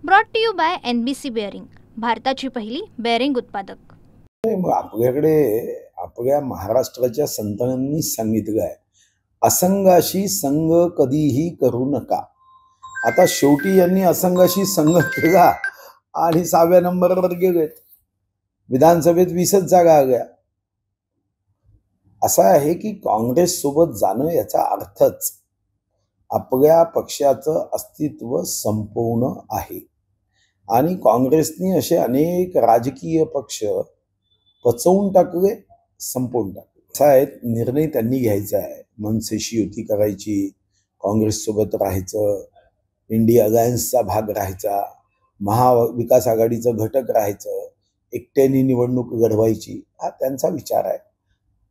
Brought to you by NBC bearing, भारताची पहिली bearing उत्पादक। आपल्या महाराष्ट्राच्या संतांनी सांगितलं आहे, असंगाशी संग कधीही करू नका। आता शेवटी यांनी असंगाशी संग केला आणि 6व्या नंबरवर गेलेत। विधानसभेत 20च जागा आल्या। असं आहे की काँग्रेस सोबत जाणं याचा अर्थच आपल्या पक्षाचं अस्तित्व संपवणं आहे। आणि काँग्रेसने असे अनेक राजकीय पक्ष पचवून टाकले, संपवून टाकले। असा आहे निर्णय त्यांनी घ्यायचा आहे। मनसेशी युती करायची, काँग्रेस सोबत राहायचं, इंडिया अलायन्सचा भाग राहायचा, महाविकास आघाडीचं घटक राहायचं, एकट्याने निवडणूक लढवायची, हा त्यांचा विचार आहे।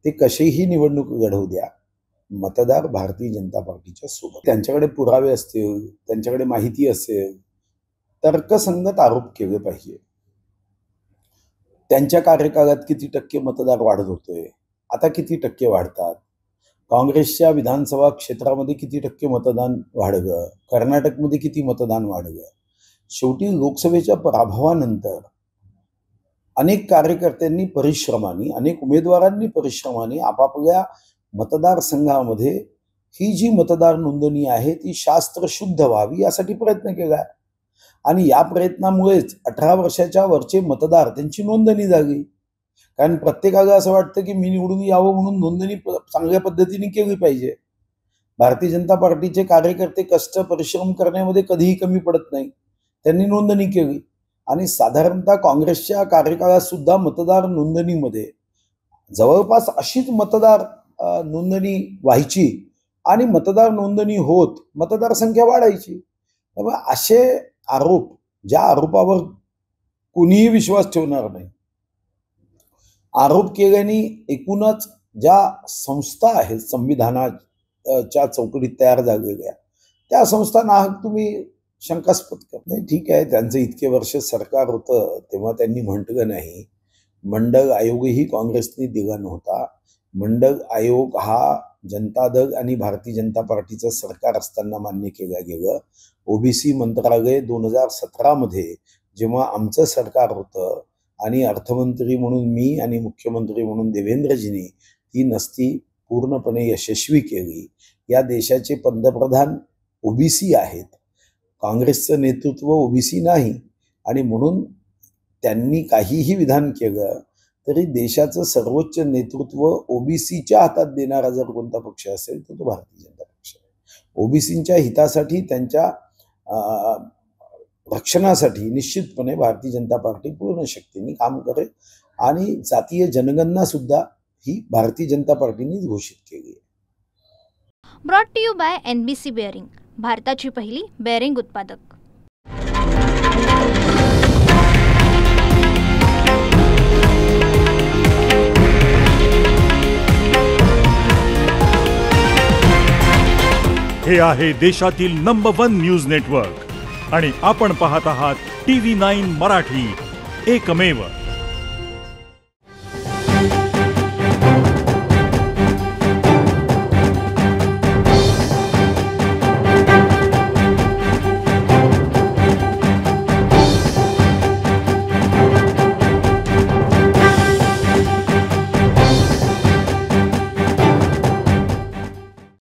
ते कशीही निवडणूक लढवू द्या, मतदार भारतीय जनता पार्टीच्या सोबत। त्यांच्याकडे पुरावे असतील, त्यांच्याकडे माहिती असेल, तर्कसंगत आरोप केले पाहिजे। त्यांच्या कार्यकाळात किती टक्के मतदार वाढत होते, आता किती टक्के वाढतात, काँग्रेसच्या विधानसभा क्षेत्रामध्ये किती टक्के मतदान वाढलं, कर्नाटकमध्ये किती मतदान वाढलं। शेवटी लोकसभेच्या पराभवानंतर अनेक कार्यकर्त्यांनी परिश्रमाने, अनेक उमेदवारांनी परिश्रमाने आपापल्या मतदारसंघामध्ये ही जी मतदार नोंदणी आहे ती शास्त्र शुद्ध व्हावी यासाठी प्रयत्न केला आहे। आणि या प्रयत्नामुळेच 18 वर्षाच्या वरचे मतदार त्यांची नोंदणी झाली। कारण प्रत्येकाला असं वाटतं की मी निवडून यावं म्हणून नोंदणी चांगल्या पद्धतीने केली पाहिजे। भारतीय जनता पार्टीचे कार्यकर्ते कष्ट परिश्रम करण्यामध्ये कधीही कमी पडत नाही। त्यांनी नोंदणी केली आणि साधारणतः काँग्रेसच्या कार्यकाळात सुद्धा मतदार नोंदणीमध्ये जवळपास अशीच मतदार नोंदणी व्हायची आणि मतदार नोंदणी होत मतदारसंख्या वाढायची। त्यामुळे असे आरोप, ज्या आरोपावर कुणीही विश्वास ठेवणार नाही, आरोप केल्याने एकूणच ज्या संस्था आहेत संविधानाच्या चौकटीत तयार झालेल्या, त्या संस्था नाहक तुम्ही शंकास्पद करत नाही। ठीक आहे, त्यांचं इतके वर्ष सरकार होतं तेव्हा त्यांनी म्हटलं नाही। मंडल आयोगही काँग्रेसने दिला नव्हता। मंडल आयोग हा जनता दल आणि भारतीय जनता पार्टीचं सरकार असताना मान्य केलं गेलं। ओबीसी मंत्रालय 2017 मध्ये जेव्हा आमचं सरकार होतं आणि अर्थमंत्री म्हणून मी आणि मुख्यमंत्री म्हणून देवेंद्रजींनी ती नसती पूर्णपणे यशस्वी केली। या देशाचे पंतप्रधान ओबीसी आहेत, काँग्रेसचं नेतृत्व ओबीसी नाही, आणि म्हणून त्यांनी काहीही विधान केलं तरी देशाचं सर्वोच्च नेतृत्व ओबीसीच्या हातात देणारा जर कोणता पक्ष असेल तर तो भारतीय जनता पक्ष आहे। ओबीसींच्या हितासाठी, त्यांच्या रक्षणासाठी निश्चितपणे भारतीय जनता पार्टी पूर्ण शक्तीने काम करेल आणि जातीय जनगणना सुद्धा ही भारतीय जनता पार्टीने घोषित केली आहे। Brought to you by NBC bearing, भारताची पहिली बेअरिंग उत्पादक। हे आहे देशातील नंबर 1 न्यूज नेटवर्क आणि आपण पाहत आहात TV9 मराठी, एकमेव।